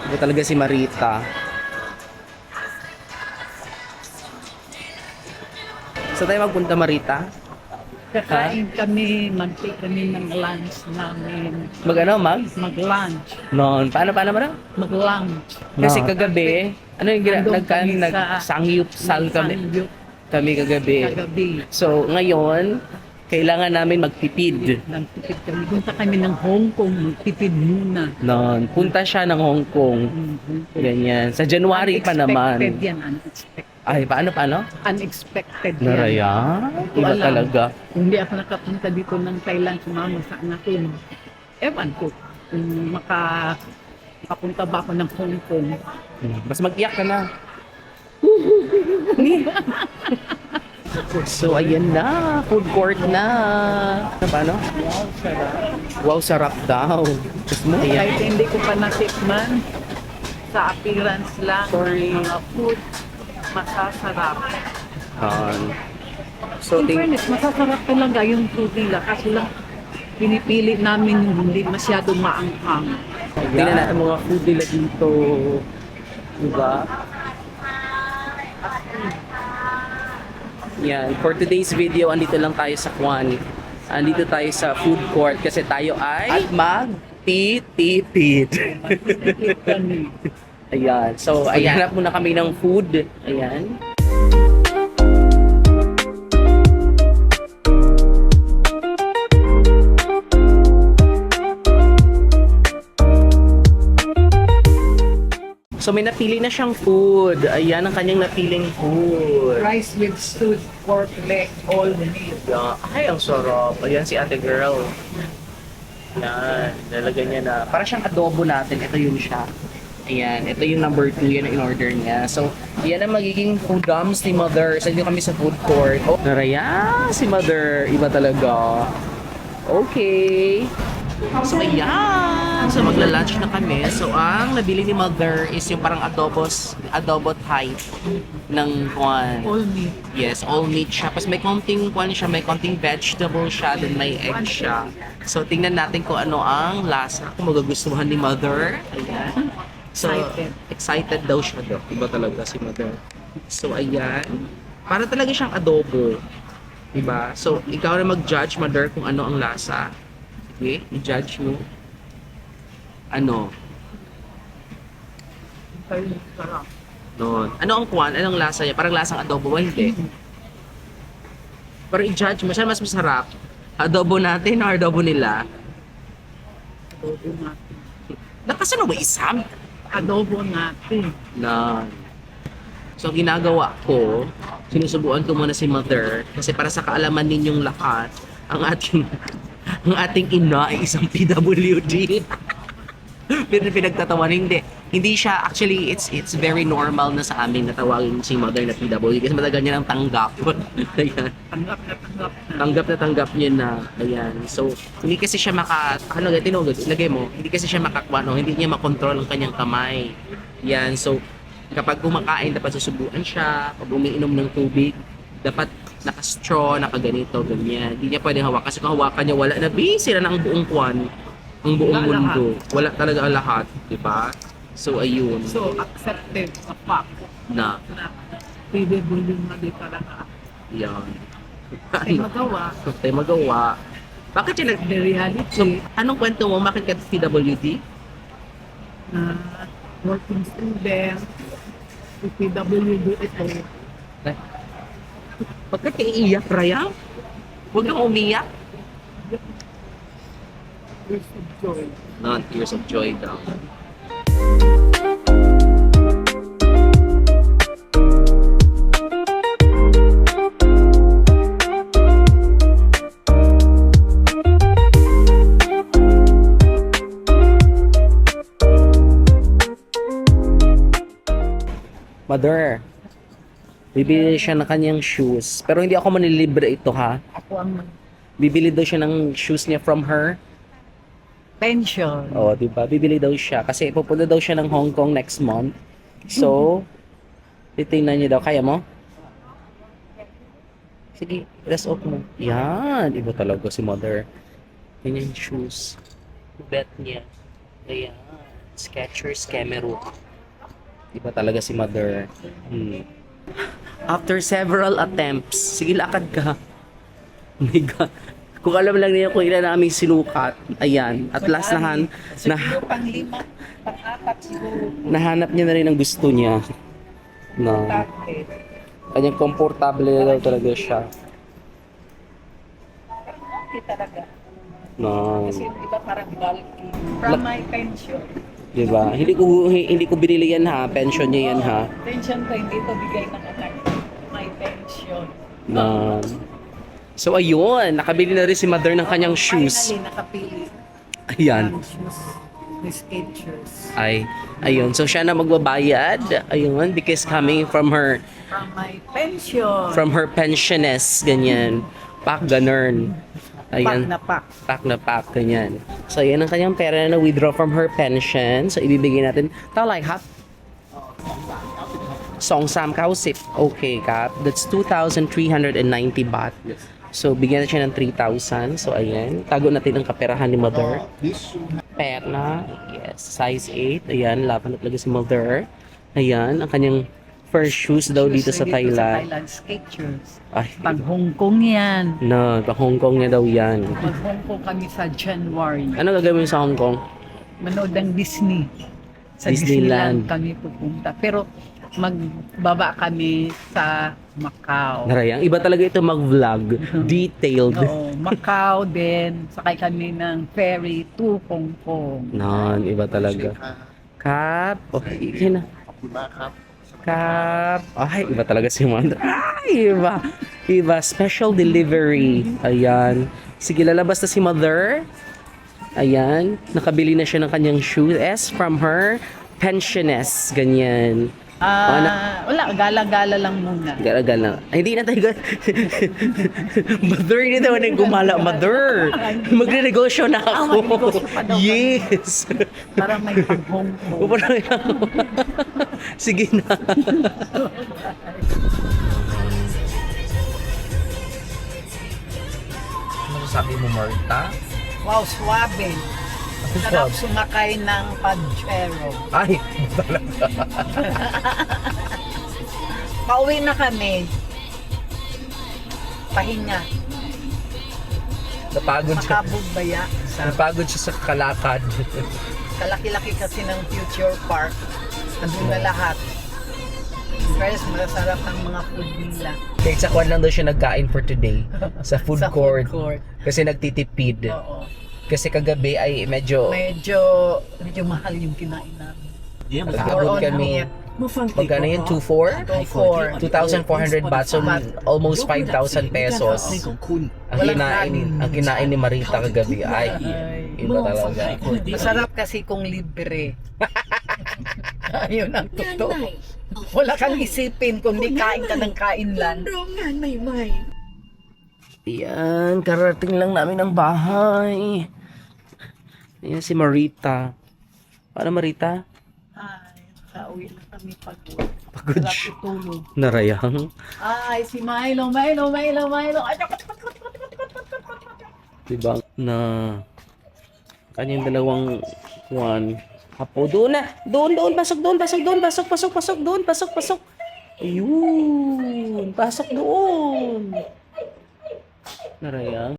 Iba talaga si Marita. Saan tayo magpunta, Marita? Kakain kami, mag-take kami ng lunch namin. Mag-lunch? Mag-lunch. Paano ba na? Mag-lunch. Kasi kagabi, ano yung Nandun kami sa- nagsangyupsal kami. Sangyup Kami kagabi. kagabi. So, ngayon, kailangan namin magtipid. Nagtipid kami. Punta kami ng Hong Kong, magtipid muna. Punta siya ng Hong Kong. Ganyan. Sa January pa naman. Unexpected yan, unexpected. Ay, paano? Unexpected yan. Naraya? Hindi ko Iba alam. talaga. Kung hindi ako nakapunta dito ng Thailand, sumama sa anak ko. Ewan ko, kung makapunta ba ako ng Hong Kong. Mas mag-iyak ka na. So, ayan na. Food court na. Paano? Wow, sarap daw. Gusto mo? Kahit Ayan. hindi ko pa natikman, sa appearance lang, mga food, masasarap. So, In fairness, masasarap talaga yung food nila kasi lang pinipili namin yung hindi masyadong maanghang. tingnan natin mga food nila dito. Diba? Yan. For today's video, andito lang tayo sa Kwan. Andito tayo sa food court kasi tayo ay magtitipid. Kami. Ayan. So, ayan. Hanap muna kami ng food. Ayan. So, may napili na siyang food. Ayan ang kanyang napiling food. Rice with stewed pork leg, all meat. Yeah. Ay, ang sarap. Ayan si ate girl. Yan. Lalagyan niya na. Para siyang adobo natin. Ito yun siya. Ayan. Ito yung number 2. Yan ang in-order niya. So, yan ang magiging food dumps ni Mother. Sa dito kami sa food court. Oh, naraya si Mother. Iba talaga. Okay. So, ayan. So, magla-lunch na kami. So, ang nabili ni Mother is yung parang adobo type ng kwan. All meat. Yes, all meat siya. Tapos may konting kwan siya, may konting vegetable siya, then may egg siya. So, tingnan natin kung ano ang lasa, kung magugustuhan ni Mother. Ayan. So, excited daw siya daw. Iba talaga si Mother. So, ayan. Para talaga siyang adobo. Diba? So, ikaw na mag-judge, Mother, kung ano ang lasa. Okay? I-judge mo. Ano? Sarap. Noon. Ano ang kwan? Anong lasa niya? Parang lasang adobo ba? Hindi. Pero i-judge mo. Saan mas masarap? Adobo natin o adobo nila? Adobo natin. Nakasano ba isam? Adobo natin. Na. So, ginagawa ko, sinusubuan ko muna si Mother kasi para sa kaalaman ninyong lahat, ang ating ina ay isang PWD. Pero pinagtatawan, hindi siya, actually, it's very normal na sa amin na tawagin si Mother na PWD kasi matagal niya nang tanggap. Ayan. Tanggap na tanggap na. Tanggap niya na. Ayan. So, hindi kasi siya tinugod, ilagay mo, hindi kasi siya makakwano, hindi niya makontrol ang kanyang kamay. Yan. So, kapag kumakain, dapat susubuan siya. Pag umiinom ng tubig, dapat naka-straw, nakaganito, ganyan. Hindi niya pwedeng hawakan. Kasi kung hawakan niya, wala na. Sira na ang buong kwan. Ang buong mundo. Wala talaga ang lahat. Diba? So, ayun. So, accepted sa fact Na. na PWD na di talaga. Yan. Ay magawa. Tayo magawa. Bakit siya nag... The reality So, anong kwento mo? Bakit ka PWD? na working student, si PWD ito, Bakit ka iiyak, Raya? Huwag kang umiyak. years of joy. Non, tears of joy daw. Mother, bibili siya ng kanyang shoes. Pero hindi ako manilibre ito ha. Ako ang Bibili daw siya ng shoes niya from her. pension. Oh, di ba? Bibili daw siya kasi pupunta daw siya ng Hong Kong next month. So, titingnan niya daw. Kaya mo? Sige, rest off mo. Yan, iba talaga si Mother. Yan yung shoes. Bet niya. Ayan. Skechers Kemeru. Iba talaga si Mother. After several attempts, sige lakad ka. Oh my God. Kung alam lang niya kung ilan na aming sinukat. Ayan. At last Siguro pang-5, pang-4 siguro. nahanap niya na rin ang gusto niya. No. Target. Kanyang komportable na daw talaga siya. Okay talaga. No. Kasi yung iba parang bulky. From my pension. Diba? Hindi ko binili yan ha. Pension niya yan ha. Pension ko, hindi to bigay ng anak. My pension. No. So ayun, nakabili na rin si Mother ng kanyang shoes. Finally, nakapili. Ayan. Ng shoes. Ng Skechers. Ayun. So siya na magbabayad. Ayun, because coming from her From my pension. pensioness, ganyan. Pak ganun. Ayan. Pak na pak. Ganyan. So yan ang kanyang pera na withdraw from her pension. So ibibigay natin, like half. Song Sam Kausip. Okay, Kap. That's 2,390 baht. So, bigyan na siya ng 3,000. So, ayan. Tago natin ang kaperahan ni Mother. Perna. Yes. Size 8. Ayan. Laban na talaga si Mother. Ayan. Ang kanyang first shoes daw dito sa Thailand. Skechers. Ay, Pag Hong Kong yan. no. Pa Hong Kong niya daw yan. Pag Hong Kong kami sa January. Ano gagawin sa Hong Kong? Manood ng Disney. Sa Disneyland. Disneyland kami pupunta. Pero magbaba kami sa Macau. Narayang. Iba talaga ito mag-vlog. Detailed. Oo, Macau din. Sakay kami ng ferry to Hong Kong. Non, iba talaga. Kap. Okay, yun na. Kap. Ay, iba talaga si Mother. Ay, iba. Iba. Special delivery. Ayan. Sige, lalabas na si Mother. Ayan. Nakabili na siya ng kanyang shoes from her pensioness. Ganyan. Wala, gala-gala lang muna. Gala-gala. Ay, hindi na tayo. Mother, hindi naman na gumala. Mother, magre-negosyo na ako. magnegosyo pa daw. Yes. Para may pang Hong Kong. Sige na. Ano sabi mo, Marta? Wow, swabe. Sarap sumakay ng Pajero. Ay, talaga. Pauwi na kami. Pahinga. Napagod siya. Makabugbaya. Napagod siya sa kalakad. Kalaki-laki kasi ng Future Park. Andun na lahat. Guys, masarap ang mga food nila. Kahit sa kwan lang daw siya nagkain for today. Sa food Sa court. food court. Kasi nagtitipid. Oo. Kasi kagabi ay medyo Medyo mahal yung kinain namin. nag-abot kami. Magkano yun? 2,400? 2,400 baht. So almost 5,000 pesos. Ang kinain ni Marita kagabi ay iba talaga. Masarap kasi kung libre. Ayun ang totoo. Wala kang isipin kundi kain ka ng kain lang. Yan, karating lang namin ng bahay. Ayan si Marita. Paano Marita? Ay, kauwi na kami pagod. Pagod Wala siya. tutulog. Narayang. Ay, si Milo. Ay, Diba? Na kanyang dalawang one. Apo, doon na. Doon, pasok. Pasok. Ayun. Pasok doon. Narayang.